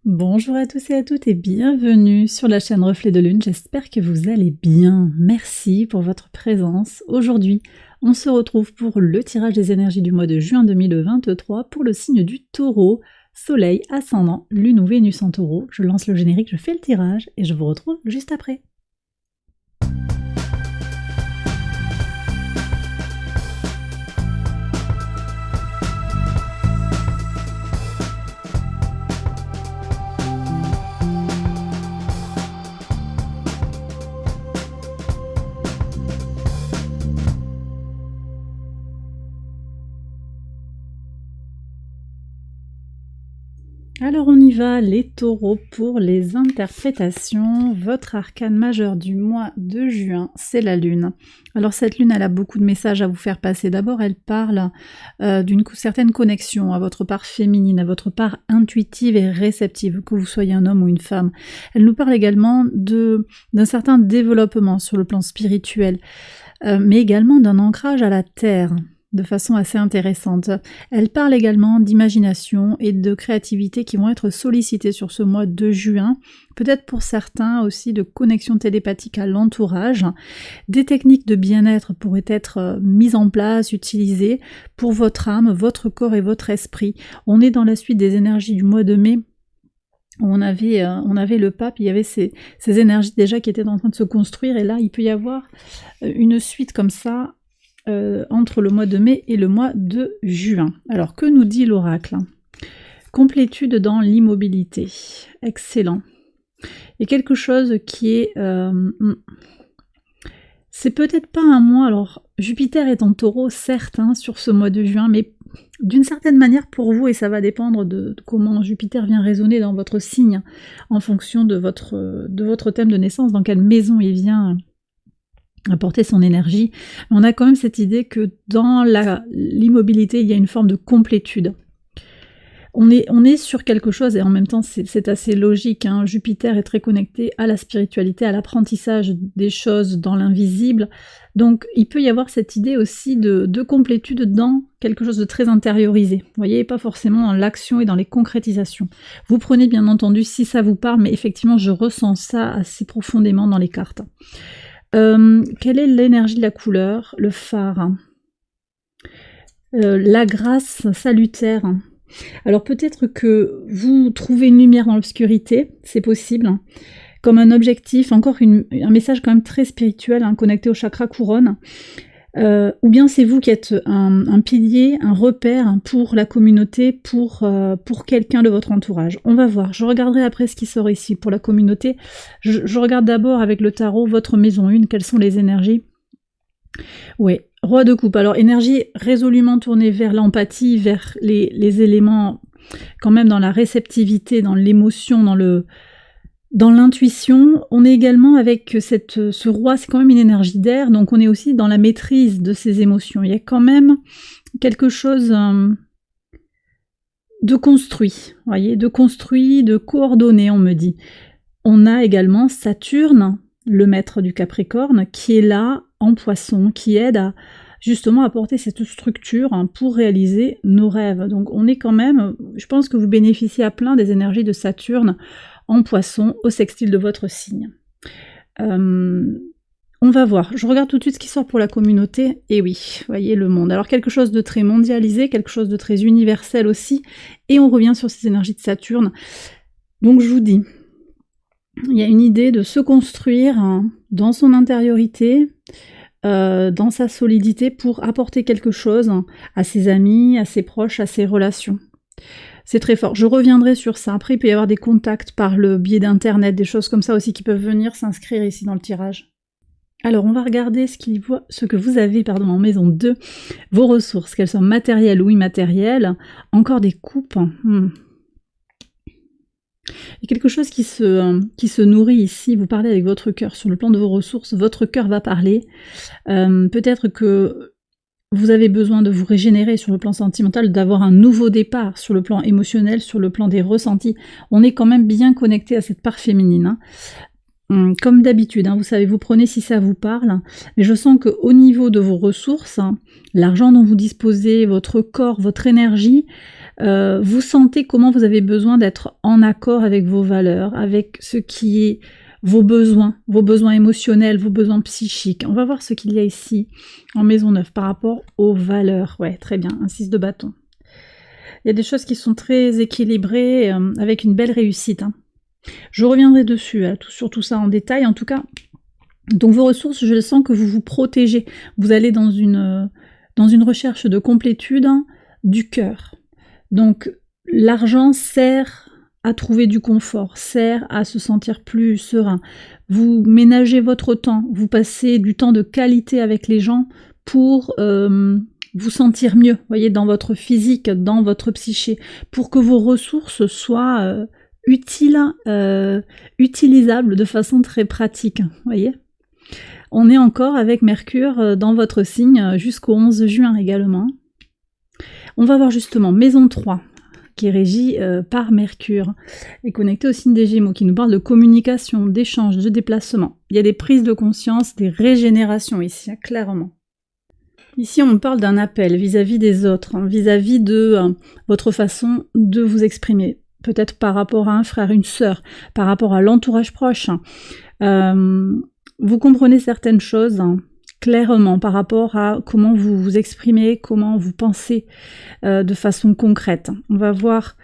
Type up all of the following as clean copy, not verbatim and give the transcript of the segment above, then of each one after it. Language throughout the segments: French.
Bonjour à tous et à toutes et bienvenue sur la chaîne Reflet de Lune, j'espère que vous allez bien. Merci pour votre présence. Aujourd'hui, on se retrouve pour le tirage des énergies du mois de juin 2023 pour le signe du Taureau, Soleil, Ascendant, Lune ou Vénus en Taureau. Je lance le générique, je fais le tirage et je vous retrouve juste après. Alors on y va les taureaux pour les interprétations. Votre arcane majeur du mois de juin, c'est la lune. Alors cette lune, elle a beaucoup de messages à vous faire passer. D'abord, elle parle d'une certaine connexion à votre part féminine, à votre part intuitive et réceptive, que vous soyez un homme ou une femme. Elle nous parle également d'un certain développement sur le plan spirituel, mais également d'un ancrage à la terre, de façon assez intéressante. Elle parle également d'imagination et de créativité qui vont être sollicitées sur ce mois de juin, peut-être pour certains aussi de connexion télépathique à l'entourage. Des techniques de bien-être pourraient être mises en place, utilisées pour votre âme, votre corps et votre esprit. On est dans la suite des énergies du mois de mai. On avait le pape, il y avait ces énergies déjà qui étaient en train de se construire, et là il peut y avoir une suite comme ça entre le mois de mai et le mois de juin. Alors, que nous dit l'oracle? Complétude dans l'immobilité. Excellent. Et quelque chose qui est... c'est peut-être pas un mois... Alors, Jupiter est en taureau, certes, sur ce mois de juin, mais d'une certaine manière pour vous, et ça va dépendre de comment Jupiter vient résonner dans votre signe, en fonction de votre thème de naissance, dans quelle maison il vient apporter son énergie. On a quand même cette idée que dans l'immobilité, il y a une forme de complétude. On est sur quelque chose, et en même temps c'est assez logique. Jupiter est très connecté à la spiritualité, à l'apprentissage des choses dans l'invisible. Donc il peut y avoir cette idée aussi de complétude dans quelque chose de très intériorisé. Vous voyez, pas forcément dans l'action et dans les concrétisations. Vous prenez bien entendu si ça vous parle, mais effectivement je ressens ça assez profondément dans les cartes. Quelle est l'énergie de la couleur? Le phare. La grâce salutaire. Alors peut-être que vous trouvez une lumière dans l'obscurité, c'est possible, comme un objectif, encore un message quand même très spirituel, connecté au chakra couronne. Ou bien c'est vous qui êtes un pilier, un repère pour la communauté, pour quelqu'un de votre entourage. On va voir, je regarderai après ce qui sort ici pour la communauté. Je regarde d'abord avec le tarot, votre maison 1, quelles sont les énergies? Oui, roi de coupe. Alors énergie résolument tournée vers l'empathie, vers les éléments quand même dans la réceptivité, dans l'émotion, dans l'intuition. On est également avec ce roi, c'est quand même une énergie d'air, donc on est aussi dans la maîtrise de ses émotions. Il y a quand même quelque chose de construit, voyez, de construit, de coordonné, on me dit. On a également Saturne, le maître du Capricorne, qui est là en Poisson, qui aide à justement apporter cette structure pour réaliser nos rêves. Donc on est quand même, je pense que vous bénéficiez à plein des énergies de Saturne en Poisson, au sextile de votre signe. On va voir, je regarde tout de suite ce qui sort pour la communauté, et oui, voyez le monde. Alors quelque chose de très mondialisé, quelque chose de très universel aussi, et on revient sur ces énergies de Saturne. Donc je vous dis, il y a une idée de se construire dans son intériorité, dans sa solidité, pour apporter quelque chose à ses amis, à ses proches, à ses relations. C'est très fort. Je reviendrai sur ça. Après, il peut y avoir des contacts par le biais d'internet, des choses comme ça aussi qui peuvent venir s'inscrire ici dans le tirage. Alors, on va regarder ce que vous avez en maison 2, vos ressources, qu'elles soient matérielles ou immatérielles. Encore des coupes. Il y a quelque chose qui se nourrit ici. Vous parlez avec votre cœur sur le plan de vos ressources. Votre cœur va parler. Peut-être que vous avez besoin de vous régénérer sur le plan sentimental, d'avoir un nouveau départ sur le plan émotionnel, sur le plan des ressentis. On est quand même bien connecté à cette part féminine. Comme d'habitude, vous savez, vous prenez si ça vous parle, mais je sens qu'au niveau de vos ressources, l'argent dont vous disposez, votre corps, votre énergie, Vous sentez comment vous avez besoin d'être en accord avec vos valeurs, avec ce qui est vos besoins émotionnels, vos besoins psychiques. On va voir ce qu'il y a ici en maison 9 par rapport aux valeurs. Ouais, très bien, un 6 de bâton. Il y a des choses qui sont très équilibrées, avec une belle réussite. Hein. Je reviendrai dessus, sur tout ça en détail. En tout cas, donc vos ressources, je sens que vous vous protégez. Vous allez dans une recherche de complétude du cœur. Donc l'argent sert à trouver du confort, sert à se sentir plus serein. Vous ménagez votre temps, vous passez du temps de qualité avec les gens pour vous sentir mieux, voyez, dans votre physique, dans votre psyché, pour que vos ressources soient utilisables de façon très pratique, voyez. On est encore avec Mercure dans votre signe jusqu'au 11 juin également. On va voir justement maison 3, qui est régie par Mercure, et connectée au signe des Gémeaux, qui nous parle de communication, d'échange, de déplacement. Il y a des prises de conscience, des régénérations ici, clairement. Ici, on parle d'un appel vis-à-vis des autres, vis-à-vis de votre façon de vous exprimer. Peut-être par rapport à un frère, une sœur, par rapport à l'entourage proche. Vous comprenez certaines choses clairement par rapport à comment vous vous exprimez, comment vous pensez de façon concrète. On va voir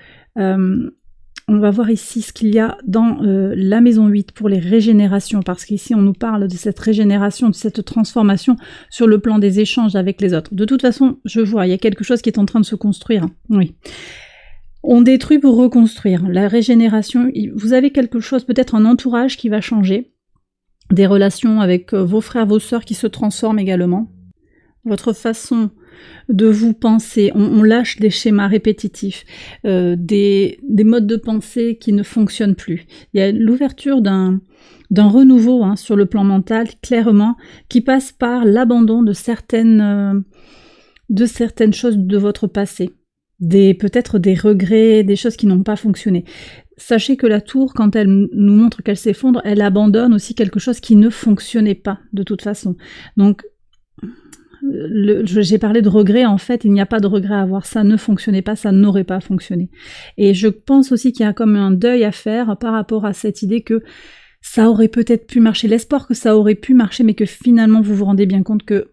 ici ce qu'il y a dans la maison 8 pour les régénérations, parce qu'ici on nous parle de cette régénération, de cette transformation sur le plan des échanges avec les autres. De toute façon, je vois, il y a quelque chose qui est en train de se construire. Oui. On détruit pour reconstruire. La régénération, vous avez quelque chose, peut-être un entourage qui va changer, des relations avec vos frères, vos sœurs qui se transforment également. Votre façon de vous penser, on lâche des schémas répétitifs, des modes de pensée qui ne fonctionnent plus. Il y a l'ouverture d'un renouveau sur le plan mental, clairement, qui passe par l'abandon de certaines choses de votre passé. Peut-être des regrets, des choses qui n'ont pas fonctionné. Sachez que la tour, quand elle nous montre qu'elle s'effondre, elle abandonne aussi quelque chose qui ne fonctionnait pas, de toute façon. Donc, j'ai parlé de regret, en fait, il n'y a pas de regret à avoir, ça ne fonctionnait pas, ça n'aurait pas fonctionné. Et je pense aussi qu'il y a comme un deuil à faire par rapport à cette idée que ça aurait peut-être pu marcher, l'espoir que ça aurait pu marcher, mais que finalement vous vous rendez bien compte que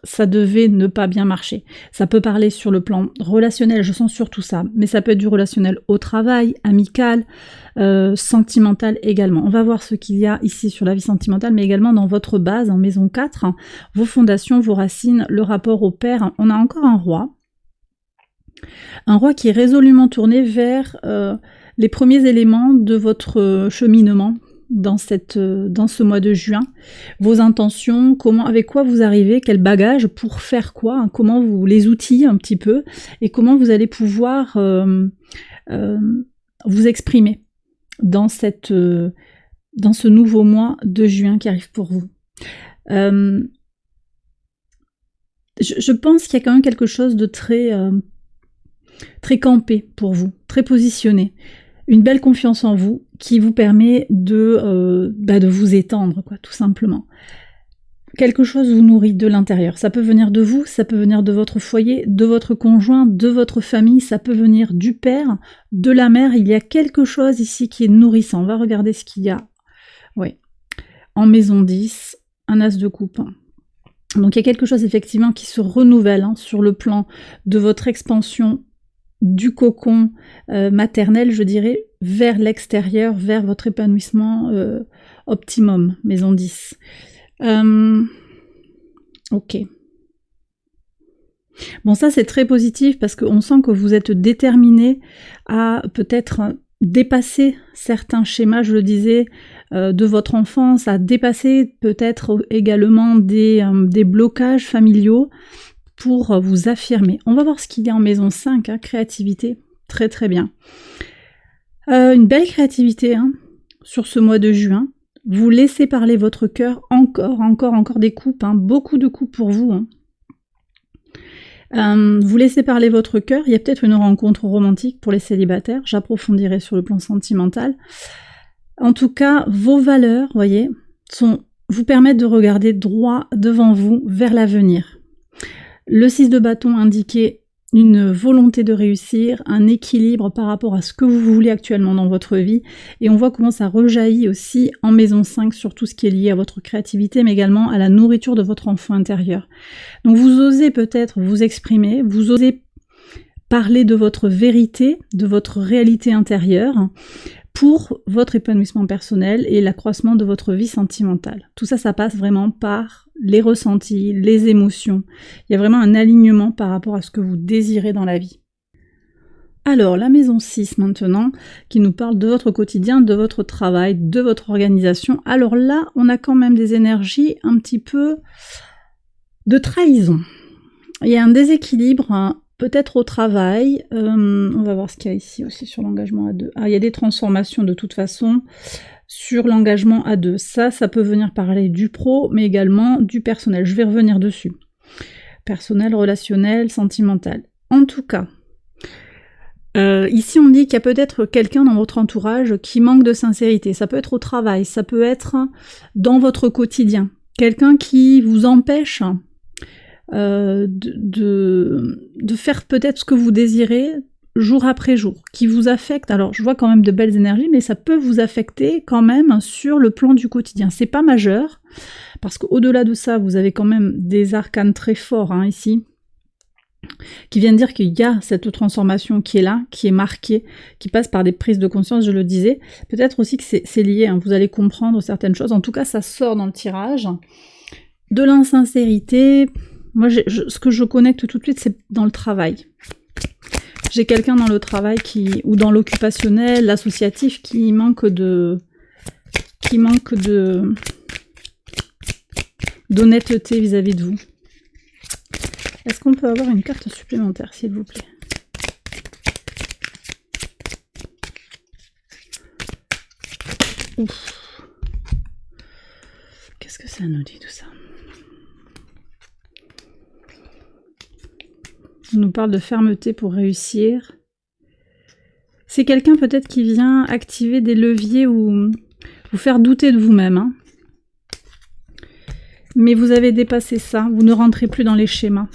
ça devait ne pas bien marcher. Ça peut parler sur le plan relationnel, je sens surtout ça, mais ça peut être du relationnel au travail, amical, sentimental également. On va voir ce qu'il y a ici sur la vie sentimentale, mais également dans votre base, en maison 4, vos fondations, vos racines, le rapport au père. On a encore un roi qui est résolument tourné vers les premiers éléments de votre cheminement, dans ce mois de juin, vos intentions, avec quoi vous arrivez, quel bagage, pour faire quoi, comment vous les outillez un petit peu, et comment vous allez pouvoir vous exprimer dans ce nouveau mois de juin qui arrive pour vous. Je pense qu'il y a quand même quelque chose de très campé pour vous, très positionné. Une belle confiance en vous qui vous permet de vous étendre, quoi, tout simplement. Quelque chose vous nourrit de l'intérieur. Ça peut venir de vous, ça peut venir de votre foyer, de votre conjoint, de votre famille, ça peut venir du père, de la mère. Il y a quelque chose ici qui est nourrissant. On va regarder ce qu'il y a. Oui. En maison 10, un as de coupe. Donc il y a quelque chose effectivement qui se renouvelle sur le plan de votre expansion du cocon maternel, je dirais, vers l'extérieur, vers votre épanouissement optimum, maison 10. Ok. Bon, ça c'est très positif parce qu'on sent que vous êtes déterminé à peut-être dépasser certains schémas, je le disais, de votre enfance, à dépasser peut-être également des blocages familiaux, pour vous affirmer. On va voir ce qu'il y a en maison 5, créativité, très très bien. Une belle créativité sur ce mois de juin. Vous laissez parler votre cœur, encore des coupes, beaucoup de coupes pour vous. Vous laissez parler votre cœur, il y a peut-être une rencontre romantique pour les célibataires, j'approfondirai sur le plan sentimental. En tout cas, vos valeurs, voyez, vous permettent de regarder droit devant vous, vers l'avenir. Le 6 de bâton indiquait une volonté de réussir, un équilibre par rapport à ce que vous voulez actuellement dans votre vie. Et on voit comment ça rejaillit aussi en maison 5 sur tout ce qui est lié à votre créativité, mais également à la nourriture de votre enfant intérieur. Donc vous osez peut-être vous exprimer, vous osez parler de votre vérité, de votre réalité intérieure, pour votre épanouissement personnel et l'accroissement de votre vie sentimentale. Tout ça, ça passe vraiment par les ressentis, les émotions. Il y a vraiment un alignement par rapport à ce que vous désirez dans la vie. Alors, la maison 6 maintenant, qui nous parle de votre quotidien, de votre travail, de votre organisation. Alors là, on a quand même des énergies un petit peu de trahison. Il y a un déséquilibre, hein, peut-être au travail, on va voir ce qu'il y a ici aussi sur l'engagement à deux. Ah, il y a des transformations de toute façon sur l'engagement à deux. Ça peut venir parler du pro, mais également du personnel. Je vais revenir dessus. Personnel, relationnel, sentimental. En tout cas, ici on dit qu'il y a peut-être quelqu'un dans votre entourage qui manque de sincérité. Ça peut être au travail, ça peut être dans votre quotidien. Quelqu'un qui vous empêche de faire peut-être ce que vous désirez jour après jour, qui vous affecte. Alors je vois quand même de belles énergies, mais ça peut vous affecter quand même sur le plan du quotidien. C'est pas majeur, parce qu'au-delà de ça, vous avez quand même des arcanes très forts ici, qui viennent dire qu'il y a cette transformation qui est là, qui est marquée, qui passe par des prises de conscience, je le disais. Peut-être aussi que c'est lié, vous allez comprendre certaines choses. En tout cas, ça sort dans le tirage. De l'insincérité. Moi, ce que je connecte tout de suite, c'est dans le travail. J'ai quelqu'un dans le travail ou dans l'occupationnel, l'associatif, qui manque d'honnêteté vis-à-vis de vous. Est-ce qu'on peut avoir une carte supplémentaire, s'il vous plaît? Ouf. Qu'est-ce que ça nous dit tout ça? On nous parle de fermeté pour réussir. C'est quelqu'un peut-être qui vient activer des leviers ou vous faire douter de vous-même. Mais vous avez dépassé ça, vous ne rentrez plus dans les schémas,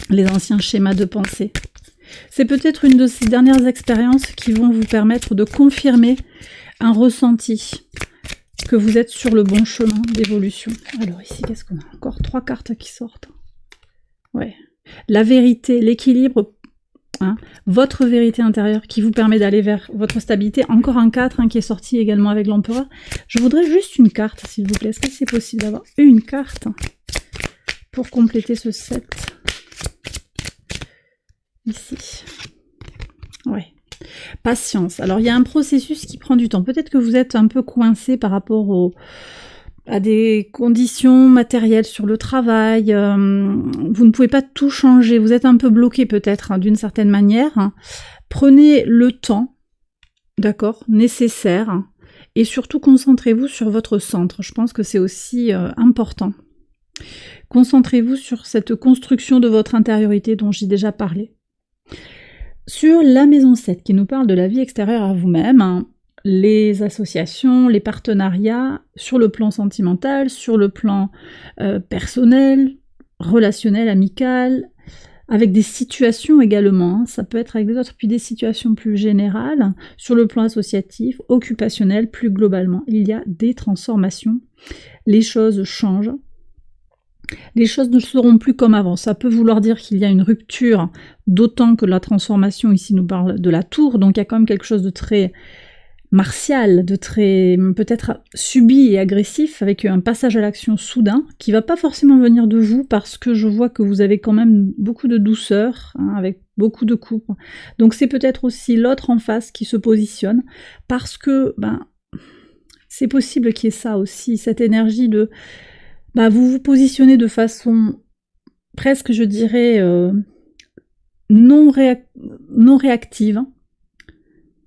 les anciens schémas de pensée. C'est peut-être une de ces dernières expériences qui vont vous permettre de confirmer un ressenti, que vous êtes sur le bon chemin d'évolution. Alors ici, qu'est-ce qu'on a? Encore 3 cartes qui sortent. Ouais. La vérité, l'équilibre, votre vérité intérieure qui vous permet d'aller vers votre stabilité. Encore un 4 qui est sorti également avec l'empereur. Je voudrais juste une carte, s'il vous plaît. Est-ce que c'est possible d'avoir une carte pour compléter ce set? Ici. Ouais. Patience. Alors, il y a un processus qui prend du temps. Peut-être que vous êtes un peu coincé par rapport à des conditions matérielles sur le travail. Vous ne pouvez pas tout changer. Vous êtes un peu bloqué peut-être, d'une certaine manière. Prenez le temps, d'accord, nécessaire. Et surtout, concentrez-vous sur votre centre. Je pense que c'est aussi important. Concentrez-vous sur cette construction de votre intériorité dont j'ai déjà parlé. Sur la maison 7, qui nous parle de la vie extérieure à vous-même, les associations, les partenariats, sur le plan sentimental, sur le plan personnel, relationnel, amical, avec des situations également, ça peut être avec des autres, puis des situations plus générales, sur le plan associatif, occupationnel, plus globalement. Il y a des transformations, les choses changent. Les choses ne seront plus comme avant. Ça peut vouloir dire qu'il y a une rupture, d'autant que la transformation ici nous parle de la tour, donc il y a quand même quelque chose de très martial, de très peut-être subi et agressif, avec un passage à l'action soudain, qui va pas forcément venir de vous, parce que je vois que vous avez quand même beaucoup de douceur, avec beaucoup de coupe. Donc c'est peut-être aussi l'autre en face qui se positionne, parce que c'est possible qu'il y ait ça aussi, cette énergie de vous vous positionnez de façon presque, je dirais, non réactive,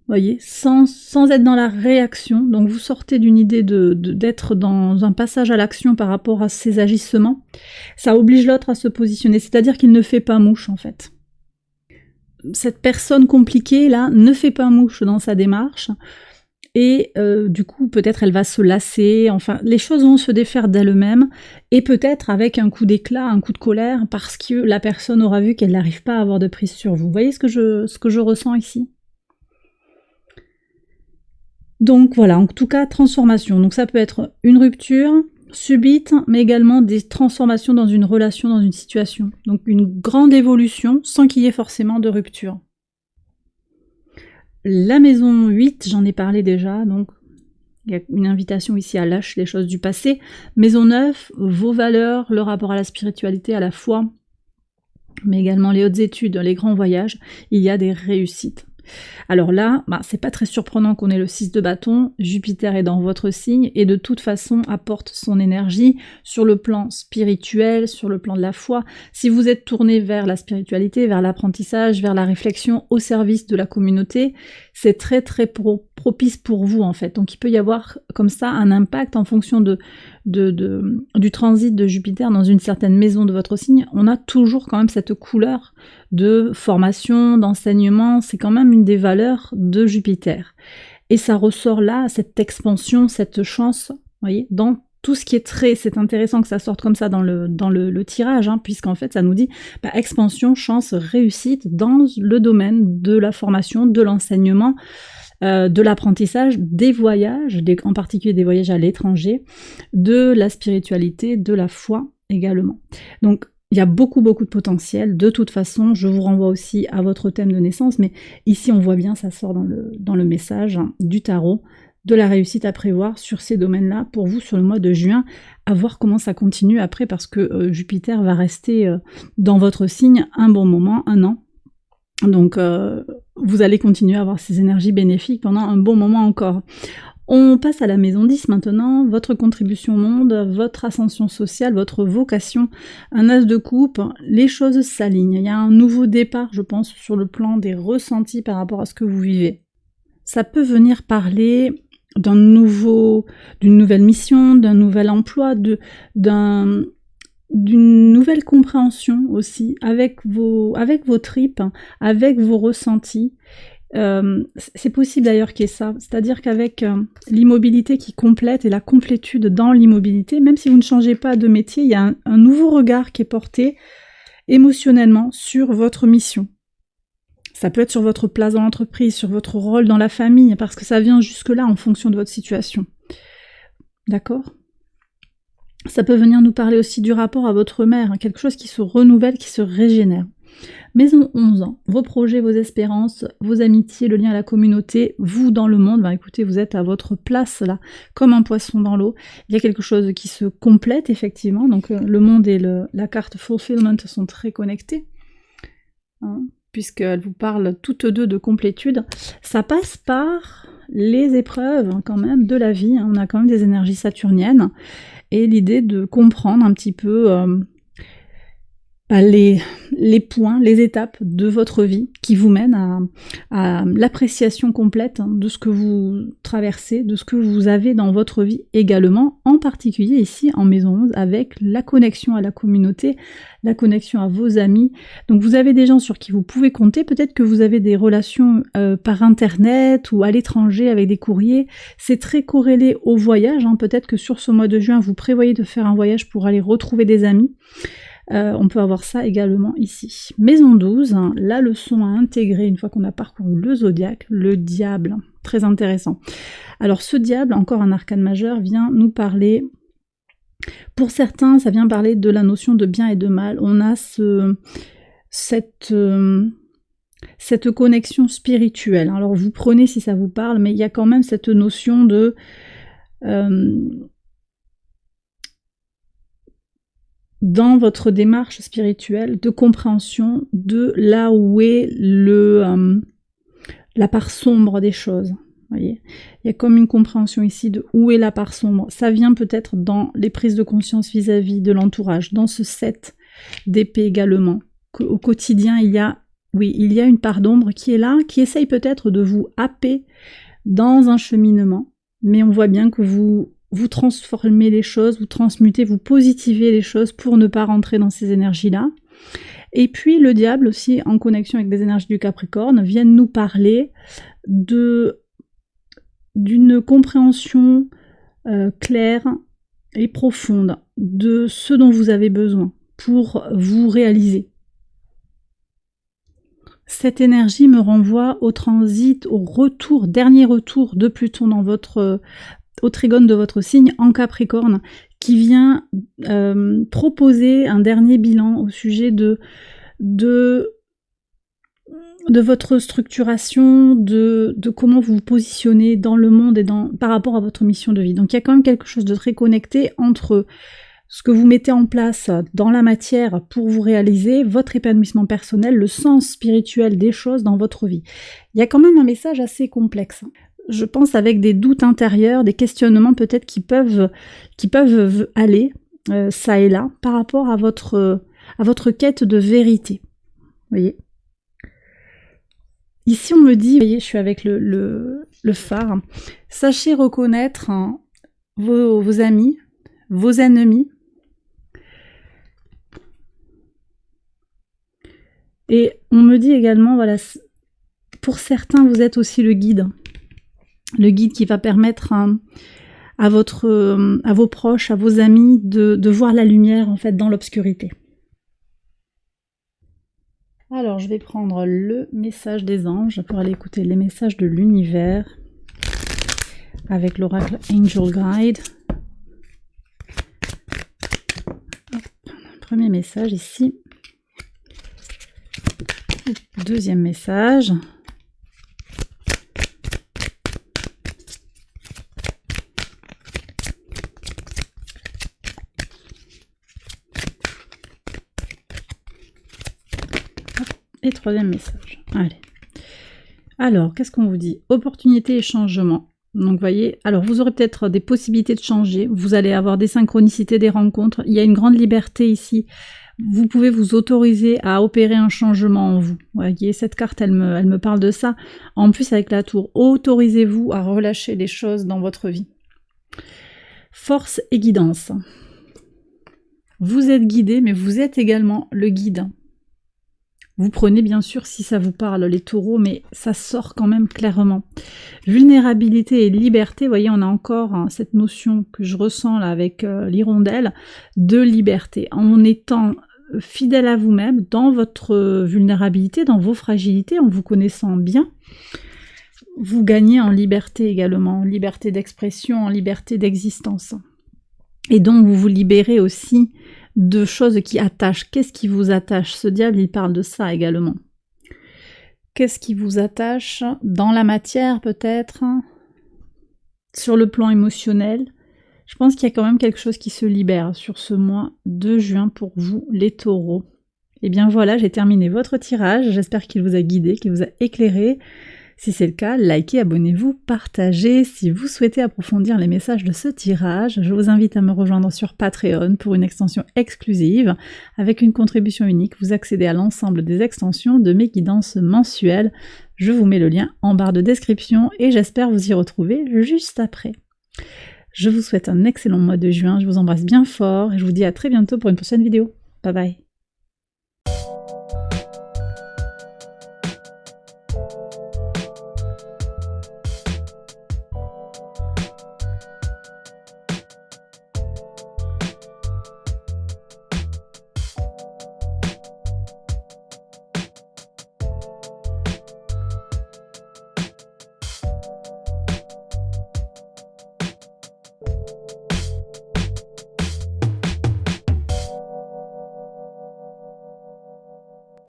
voyez, sans être dans la réaction. Donc vous sortez d'une idée d'être dans un passage à l'action par rapport à ces agissements. Ça oblige l'autre à se positionner, c'est-à-dire qu'il ne fait pas mouche en fait. Cette personne compliquée là ne fait pas mouche dans sa démarche. et du coup peut-être elle va se lasser, enfin les choses vont se défaire d'elles-mêmes, et peut-être avec un coup d'éclat, un coup de colère, parce que la personne aura vu qu'elle n'arrive pas à avoir de prise sur vous. Vous voyez ce que je ressens ici? Donc voilà, en tout cas, transformation. Donc ça peut être une rupture subite, mais également des transformations dans une relation, dans une situation. Donc une grande évolution sans qu'il y ait forcément de rupture. La maison 8, j'en ai parlé déjà, donc il y a une invitation ici à lâcher les choses du passé. Maison 9, vos valeurs, le rapport à la spiritualité, à la foi, mais également les hautes études, les grands voyages, il y a des réussites. Alors là, c'est pas très surprenant qu'on ait le 6 de bâton, Jupiter est dans votre signe et de toute façon apporte son énergie sur le plan spirituel, sur le plan de la foi. Si vous êtes tourné vers la spiritualité, vers l'apprentissage, vers la réflexion au service de la communauté, c'est très très propice pour vous en fait. Donc il peut y avoir comme ça un impact en fonction du transit de Jupiter dans une certaine maison de votre signe. On a toujours quand même cette couleur de formation, d'enseignement, c'est quand même une des valeurs de Jupiter. Et ça ressort là, cette expansion, cette chance, vous voyez, dans tout ce qui est très, c'est intéressant que ça sorte comme ça dans le tirage, hein, puisqu'en fait ça nous dit expansion, chance, réussite dans le domaine de la formation, de l'enseignement, de l'apprentissage, des voyages, en particulier des voyages à l'étranger, de la spiritualité, de la foi également. Donc il y a beaucoup de potentiel. De toute façon, je vous renvoie aussi à votre thème de naissance, mais ici on voit bien, ça sort dans le message du tarot, de la réussite à prévoir sur ces domaines-là pour vous sur le mois de juin, à voir comment ça continue après, parce que Jupiter va rester dans votre signe un bon moment, un an. Donc vous allez continuer à avoir ces énergies bénéfiques pendant un bon moment encore. On passe à la maison 10 maintenant, votre contribution au monde, votre ascension sociale, votre vocation, un as de coupe, les choses s'alignent. Il y a un nouveau départ, je pense, sur le plan des ressentis par rapport à ce que vous vivez. Ça peut venir parler d'une nouvelle mission, d'un nouvel emploi, d'une nouvelle compréhension aussi, avec vos tripes, avec vos ressentis. C'est possible d'ailleurs qu'il y ait ça, c'est-à-dire qu'avec l'immobilité qui complète et la complétude dans l'immobilité, même si vous ne changez pas de métier, il y a un nouveau regard qui est porté émotionnellement sur votre mission. Ça peut être sur votre place dans l'entreprise, sur votre rôle dans la famille, parce que ça vient jusque-là en fonction de votre situation. D'accord ? Ça peut venir nous parler aussi du rapport à votre mère, quelque chose qui se renouvelle, qui se régénère. Maison 11, vos projets, vos espérances, vos amitiés, le lien à la communauté, vous dans le monde, écoutez, vous êtes à votre place là, comme un poisson dans l'eau. Il y a quelque chose qui se complète effectivement, donc le monde et la carte Fulfillment sont très connectés, hein, puisqu'elles vous parlent toutes deux de complétude. Ça passe par les épreuves quand même de la vie, hein. On a quand même des énergies saturniennes, et l'idée de comprendre un petit peu les points, les étapes de votre vie qui vous mènent à l'appréciation complète de ce que vous traversez, de ce que vous avez dans votre vie également, en particulier ici en maison 11 avec la connexion à la communauté, la connexion à vos amis. Donc vous avez des gens sur qui vous pouvez compter, peut-être que vous avez des relations par internet ou à l'étranger avec des courriers, c'est très corrélé au voyage, hein. Peut-être que sur ce mois de juin vous prévoyez de faire un voyage pour aller retrouver des amis. On peut avoir ça également ici. Maison 12, hein, la leçon à intégrer une fois qu'on a parcouru le zodiaque, le diable, très intéressant. Alors ce diable, encore un arcane majeur, vient nous parler, pour certains ça vient parler de la notion de bien et de mal. On a cette connexion spirituelle. Alors vous prenez si ça vous parle, mais il y a quand même cette notion de dans votre démarche spirituelle, de compréhension de là où est la part sombre des choses. Voyez, il y a comme une compréhension ici de où est la part sombre. Ça vient peut-être dans les prises de conscience vis-à-vis de l'entourage, dans ce 7 d'épée également. Au quotidien, il y a une part d'ombre qui est là, qui essaye peut-être de vous happer dans un cheminement, mais on voit bien que vous transformez les choses, vous transmutez, vous positivez les choses pour ne pas rentrer dans ces énergies-là. Et puis le diable aussi, en connexion avec des énergies du Capricorne, viennent nous parler de d'une compréhension claire et profonde de ce dont vous avez besoin pour vous réaliser. Cette énergie me renvoie au transit, au retour, dernier retour de Pluton dans votre au trigone de votre signe en Capricorne, qui vient proposer un dernier bilan au sujet de votre structuration, de comment vous vous positionnez dans le monde et par rapport à votre mission de vie. Donc il y a quand même quelque chose de très connecté entre ce que vous mettez en place dans la matière pour vous réaliser, votre épanouissement personnel, le sens spirituel des choses dans votre vie. Il y a quand même un message assez complexe. Je pense avec des doutes intérieurs, des questionnements peut-être qui peuvent aller ça et là par rapport à votre quête de vérité. Vous voyez ? Ici on me dit, vous voyez, je suis avec le phare, sachez reconnaître vos amis, vos ennemis, et on me dit également, voilà, pour certains vous êtes aussi le guide qui va permettre à vos proches, à vos amis de voir la lumière en fait dans l'obscurité. Alors je vais prendre le message des anges pour aller écouter les messages de l'univers avec l'oracle Angel Guide. Premier message ici. Deuxième message. Et troisième message. Allez. Alors, qu'est-ce qu'on vous dit? Opportunité et changement. Donc, vous voyez, alors vous aurez peut-être des possibilités de changer. Vous allez avoir des synchronicités, des rencontres. Il y a une grande liberté ici. Vous pouvez vous autoriser à opérer un changement en vous. Vous voyez, cette carte, elle me parle de ça. En plus, avec la tour, autorisez-vous à relâcher les choses dans votre vie. Force et guidance. Vous êtes guidé, mais vous êtes également le guide. Vous prenez bien sûr si ça vous parle les taureaux, mais ça sort quand même clairement. Vulnérabilité et liberté, vous voyez, on a encore cette notion que je ressens là avec l'hirondelle de liberté. En étant fidèle à vous-même, dans votre vulnérabilité, dans vos fragilités, en vous connaissant bien, vous gagnez en liberté également, en liberté d'expression, en liberté d'existence. Et donc vous vous libérez aussi de choses qui attachent. Qu'est-ce qui vous attache? Ce diable, il parle de ça également. Qu'est-ce qui vous attache dans la matière peut-être? Sur le plan émotionnel? Je pense qu'il y a quand même quelque chose qui se libère sur ce mois de juin pour vous, les taureaux. Et bien voilà, j'ai terminé votre tirage. J'espère qu'il vous a guidé, qu'il vous a éclairé. Si c'est le cas, likez, abonnez-vous, partagez. Si vous souhaitez approfondir les messages de ce tirage, je vous invite à me rejoindre sur Patreon pour une extension exclusive. Avec une contribution unique, vous accédez à l'ensemble des extensions de mes guidances mensuelles. Je vous mets le lien en barre de description et j'espère vous y retrouver juste après. Je vous souhaite un excellent mois de juin, je vous embrasse bien fort et je vous dis à très bientôt pour une prochaine vidéo. Bye bye.